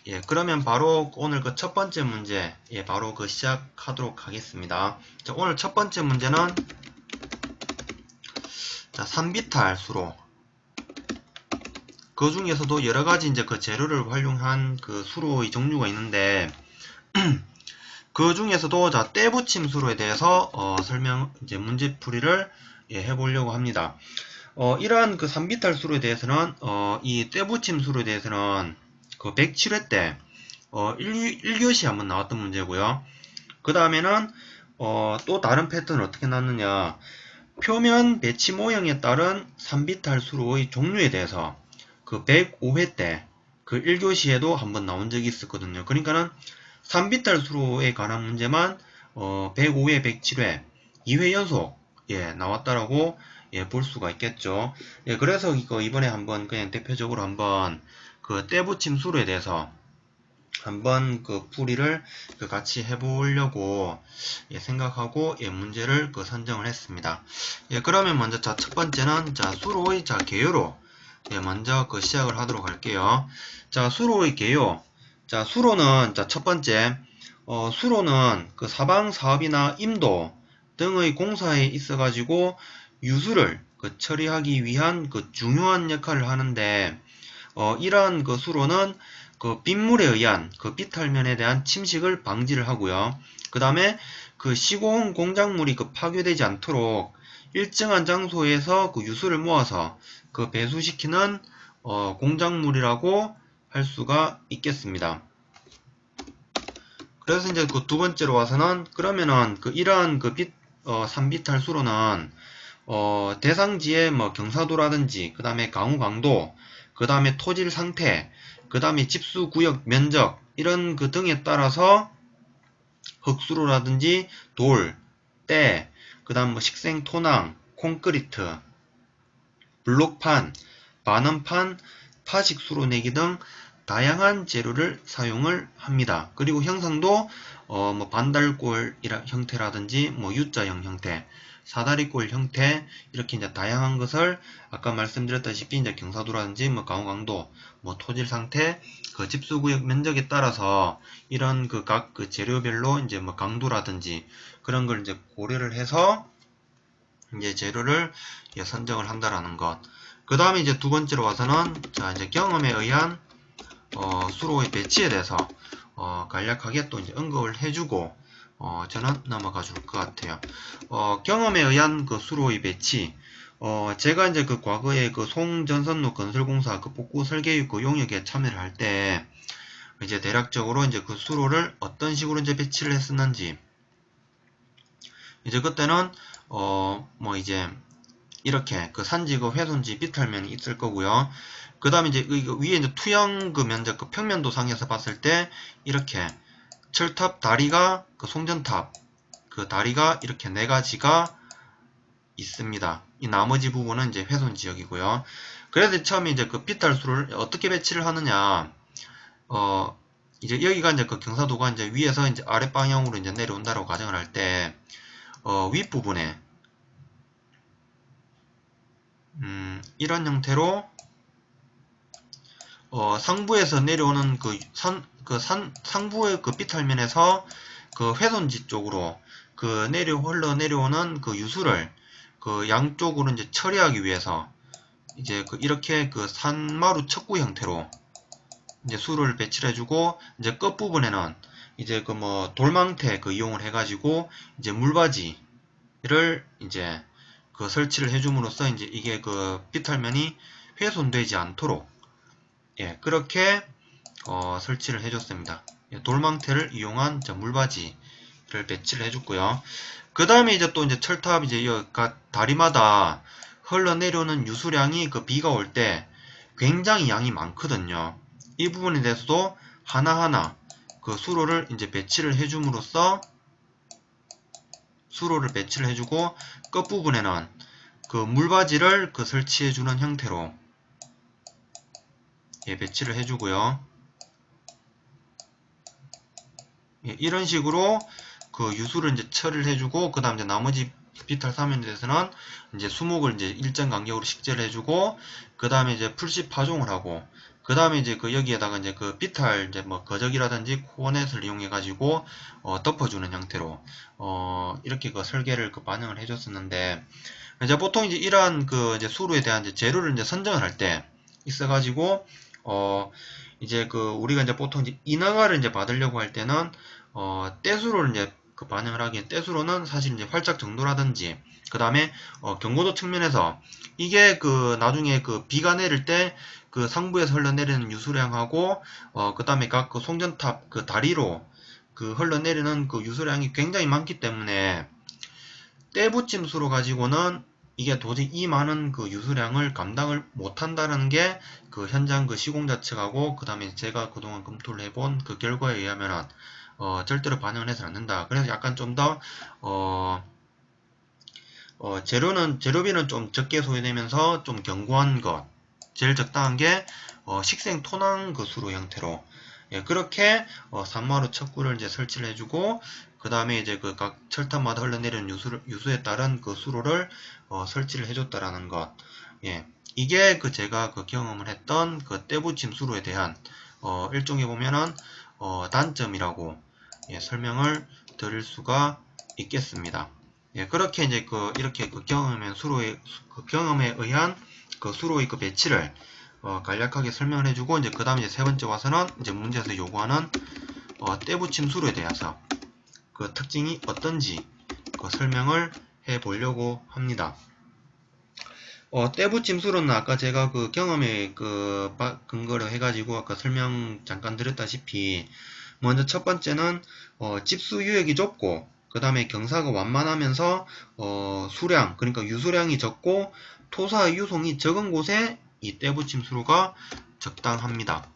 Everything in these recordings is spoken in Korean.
예, 그러면 바로 오늘 그 첫 번째 문제, 예, 바로 그 시작하도록 하겠습니다. 자, 오늘 첫 번째 문제는, 자, 산비탈 수로. 그 중에서도 여러 가지 이제 그 재료를 활용한 그 수로의 종류가 있는데, 그 중에서도 자, 때붙임 수로에 대해서, 이제 문제풀이를 예, 해보려고 합니다. 이러한 그 산비탈 수로에 대해서는, 이 때붙임 수로에 대해서는 그 107회 때, 1교시 한번 나왔던 문제고요. 그 다음에는 또 다른 패턴은 어떻게 나왔느냐, 표면 배치 모형에 따른 산비탈 수로의 종류에 대해서 그 105회 때 그 1교시에도 한번 나온 적이 있었거든요. 그러니까는 산비탈 수로에 관한 문제만 105회, 107회 2회 연속 예, 나왔다라고 예, 볼 수가 있겠죠. 예, 그래서 이번에 한번 그냥 대표적으로 한번 그 때붙임 수로에 대해서 한번 그 풀이를 그 같이 해보려고 예, 생각하고 예, 문제를 그 선정을 했습니다. 예, 그러면 먼저 자, 첫 번째는 자, 수로의 자, 개요로 예, 먼저 그 시작을 하도록 할게요. 자, 수로의 개요. 자, 수로는 자, 첫 번째 수로는 그 사방 사업이나 임도 등의 공사에 있어 가지고 유수를 그 처리하기 위한 그 중요한 역할을 하는데 이러한 그 수로는 그 빗물에 의한 그 비탈면에 대한 침식을 방지를 하고요. 그 다음에 그 시공 공작물이 그 파괴되지 않도록 일정한 장소에서 그 유수를 모아서 그 배수시키는 공작물이라고 할 수가 있겠습니다. 그래서 이제 그 두 번째로 와서는 그러면은 그 이러한 그 산비탈 수로는 대상지의 뭐 경사도라든지 그 다음에 강우 강도 그 다음에 토질 상태 그 다음에 집수 구역 면적 이런 그 등에 따라서 흙수로라든지 돌, 때, 그 다음 뭐 식생 토낭, 콘크리트, 블록판, 반원판, 파식수로 내기 등 다양한 재료를 사용을 합니다. 그리고 형상도 뭐 반달골 형태라든지 뭐 U자형 형태, 사다리꼴 형태 이렇게 이제 다양한 것을 아까 말씀드렸다시피 이제 경사도라든지 뭐 강우강도, 뭐 토질 상태, 그 집수구역 면적에 따라서 이런 그 각 그 재료별로 이제 뭐 강도라든지 그런 걸 이제 고려를 해서 이제 재료를 선정을 한다라는 것. 그 다음에 이제 두 번째로 와서는 자 이제 경험에 의한 수로의 배치에 대해서 간략하게 또 이제 언급을 해주고 저는 넘어가 줄 것 같아요. 경험에 의한 그 수로의 배치. 제가 이제 그 과거에 그 송전선로 건설공사 그 복구 설계 그 용역에 참여를 할 때 이제 대략적으로 이제 그 수로를 어떤 식으로 이제 배치를 했었는지 이제 그때는 뭐 이제 이렇게 그 산지 그 훼손지 비탈면이 있을 거고요. 그 다음에 이제 위에 이제 투영 그 면적 그 평면도상에서 봤을 때 이렇게 철탑 다리가 그 송전탑 그 다리가 이렇게 네 가지가 있습니다. 이 나머지 부분은 이제 훼손 지역이고요. 그래서 처음에 이제 그 비탈수를 어떻게 배치를 하느냐, 이제 여기가 이제 그 경사도가 이제 위에서 이제 아랫 방향으로 이제 내려온다고 가정을 할 때, 윗부분에, 이런 형태로, 상부에서 내려오는 상부의 그 비탈면에서 그 훼손지 쪽으로 그 흘러 내려오는 그 유수를 그 양쪽으로 이제 처리하기 위해서 이제 이렇게 그 산마루 척구 형태로 이제 수를 배치를 해주고 이제 끝부분에는 이제 그 뭐 돌망태 그 이용을 해가지고 이제 물바지를 이제 그 설치를 해줌으로써 이제 이게 그 비탈면이 훼손되지 않도록 예 그렇게 설치를 해줬습니다. 예, 돌망태를 이용한 물바지를 배치를 해줬고요. 그 다음에 이제 또 이제 철탑 이제 다리마다 흘러내려오는 유수량이 그 비가 올 때 굉장히 양이 많거든요. 이 부분에 대해서도 하나하나 그 수로를 이제 배치를 해줌으로써 수로를 배치를 해주고 끝부분에는 그 물바지를 그 설치해주는 형태로 예, 배치를 해주고요. 예, 이런 식으로 그 유수를 이제 처리를 해주고 그 다음 이제 나머지 비탈 사면에 대해서는 이제 수목을 이제 일정 간격으로 식재를 해주고 그 다음에 이제 풀씨 파종을 하고 그 다음에 이제 그 여기에다가 이제 그 비탈 이제 뭐 거적이라든지 코어넷을 이용해 가지고 덮어주는 형태로 이렇게 그 설계를 그 반영을 해줬었는데, 이제 보통 이제 이러한 그 이제 수로에 대한 이제 재료를 이제 선정을 할 때 있어가지고 이제 그 우리가 이제 보통 이제 인허가를 이제 받으려고 할 때는 떼수로를 이제 그 반영을 하기엔, 떼수로는 사실 이제 활착 정도라든지 그 다음에 경고도 측면에서 이게 그 나중에 그 비가 내릴 때 그 상부에서 흘러내리는 유수량하고 그 다음에 각 그 송전탑 그 다리로 그 흘러내리는 그 유수량이 굉장히 많기 때문에 떼붙임 수로 가지고는 이게 도저히 이 많은 그 유수량을 감당을 못한다는 게 그 현장 그 시공자 측하고 그 다음에 제가 그동안 검토를 해본 그 결과에 의하면은 절대로 반영을 해서는 안 된다. 그래서 약간 좀 더 재료비는 좀 적게 소요되면서 좀 견고한 것, 제일 적당한 게 식생 토낭 그 수로 형태로, 예, 그렇게 산마루 척구를 이제 설치를 해주고 그 다음에 이제 그 각 철탑마다 흘러내리는 유수에 따른 그 수로를 설치를 해줬다라는 것, 예, 이게 그 제가 그 경험을 했던 그 떼붙임 수로에 대한 일종의 보면은 단점이라고, 예, 설명을 드릴 수가 있겠습니다. 예, 그렇게 이제 이렇게 그 경험에 의한 그 수로의 그 배치를 간략하게 설명을 해주고, 이제 그 다음에 이제 세 번째 와서는 이제 문제에서 요구하는 떼붙임 수로에 대해서 그 특징이 어떤지 그 설명을 해 보려고 합니다. 떼붙임 수로는 아까 제가 그 경험에 그 근거로 해가지고 아까 설명 잠깐 드렸다시피, 먼저 첫 번째는 집수 유역이 좁고 그 다음에 경사가 완만하면서 수량, 그러니까 유수량이 적고 토사의 유송이 적은 곳에 이 떼붙임 수로가 적당합니다.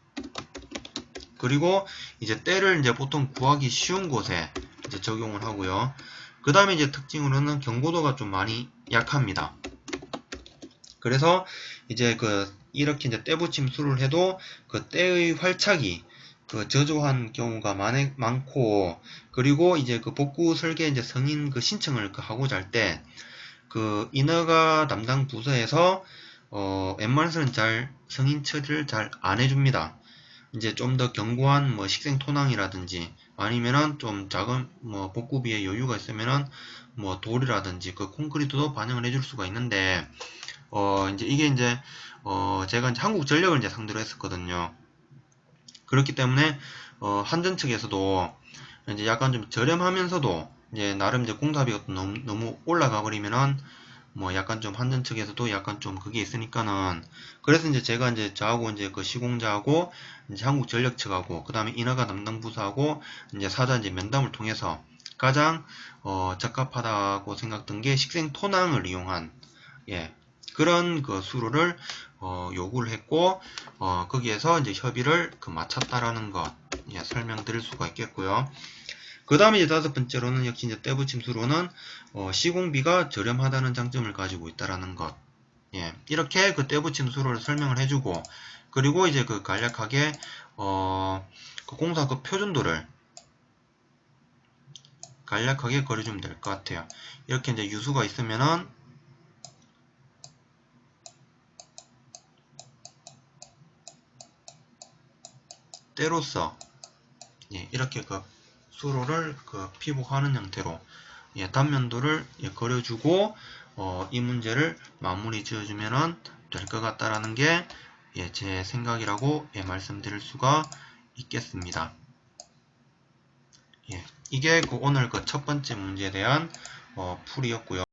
그리고 이제 때를 이제 보통 구하기 쉬운 곳에 이제 적용을 하고요. 그 다음에 이제 특징으로는 경고도가 좀 많이 약합니다. 그래서 이제 이렇게 이제 떼붙임 수를 해도 그 때의 활착이 그 저조한 경우가 많고, 그리고 이제 그 복구 설계 이제 승인 그 신청을 하고자 할 때 그 인허가 담당 부서에서 웬만해서는 잘 승인 처리를 잘 안 해줍니다. 이제 좀 더 견고한 뭐 식생 토낭이라든지 아니면은 좀 작은 뭐 복구비에 여유가 있으면은 뭐 돌이라든지 그 콘크리트도 반영을 해줄 수가 있는데, 이제 이게 이제 제가 이제 한국전력을 이제 상대로 했었거든요. 그렇기 때문에 한전 측에서도 이제 약간 좀 저렴하면서도 이제 나름 이제 공사비가 너무 올라가 버리면은 뭐 약간 좀 한전 측에서도 약간 좀 그게 있으니까는, 그래서 이제 제가 이제 저하고 이제 그 시공자하고 이제 한국전력 측하고 그 다음에 인허가 담당 부서하고 이제 사전 이제 면담을 통해서 가장 적합하다고 생각된 게 식생 토낭을 이용한, 예, 그런 그 수로를 요구를 했고 거기에서 이제 협의를 마쳤다라는 것, 예, 설명드릴 수가 있겠고요. 그 다음에 이제 다섯 번째로는 역시 이제 떼붙임 수로는 시공비가 저렴하다는 장점을 가지고 있다라는 것, 예, 이렇게 그 떼붙임 수로를 설명을 해주고, 그리고 이제 그 간략하게 그 공사 그 표준도를 간략하게 그려주면 될 것 같아요. 이렇게 이제 유수가 있으면은 때로써, 예, 이렇게 그 수로를 피복하는 형태로, 예, 단면도를, 예, 그려주고 이 문제를 마무리 지어주면 될 것 같다라는 게, 예, 제 생각이라고, 예, 말씀드릴 수가 있겠습니다. 예, 이게 오늘 첫 번째 문제에 대한 풀이였고요.